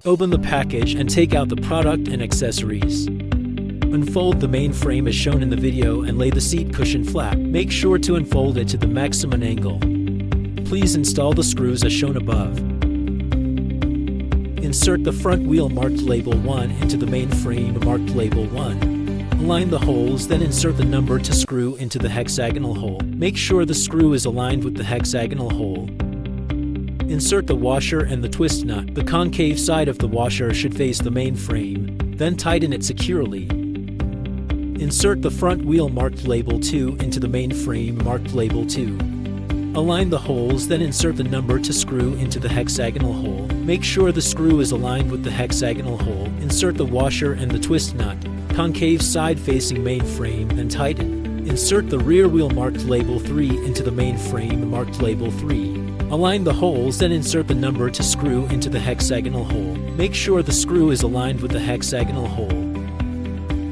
Open the package and take out the product and accessories. Unfold the main frame as shown in the video and lay the seat cushion flat. Make sure to unfold it to the maximum angle. Please install the screws as shown above. Insert the front wheel marked label 1 into the main frame marked label 1. Align the holes, then insert the number to screw into the hexagonal hole. Make sure the screw is aligned with the hexagonal hole. Insert the washer and the twist nut. The concave side of the washer should face the main frame, then tighten it securely. Insert the front wheel marked label 2 into the main frame marked label 2. Align the holes, then insert the number to screw into the hexagonal hole. Make sure the screw is aligned with the hexagonal hole. Insert the washer and the twist nut, concave side facing main frame, then tighten. Insert the rear wheel marked label 3 into the main frame marked label 3. Align the holes, then insert the number to screw into the hexagonal hole. Make sure the screw is aligned with the hexagonal hole.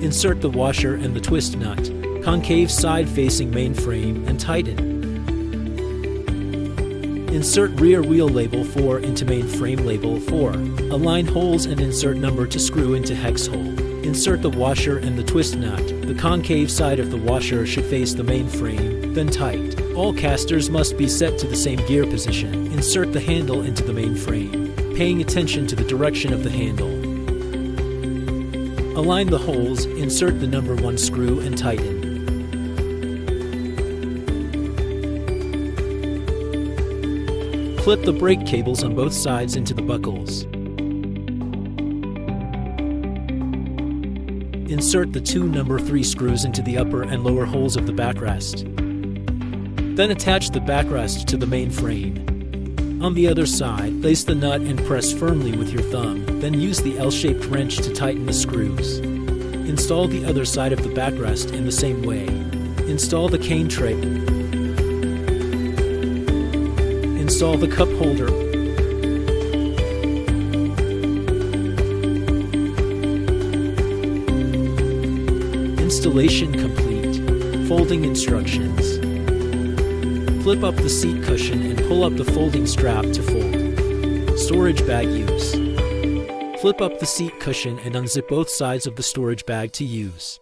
Insert the washer and the twist nut, concave side facing main frame, and tighten. Insert rear wheel label 4 into main frame label 4. Align holes and insert number to screw into hex hole. Insert the washer and the twist nut. The concave side of the washer should face the main frame, then tight. All casters must be set to the same gear position. Insert the handle into the main frame, paying attention to the direction of the handle. Align the holes, insert the number 1 screw and tighten. Clip the brake cables on both sides into the buckles. Insert the 2 number 3 screws into the upper and lower holes of the backrest. Then attach the backrest to the main frame. On the other side, place the nut and press firmly with your thumb, then use the L-shaped wrench to tighten the screws. Install the other side of the backrest in the same way. Install the cane tray. Install the cup holder. Installation complete. Folding instructions. Flip up the seat cushion and pull up the folding strap to fold. Storage bag use. Flip up the seat cushion and unzip both sides of the storage bag to use.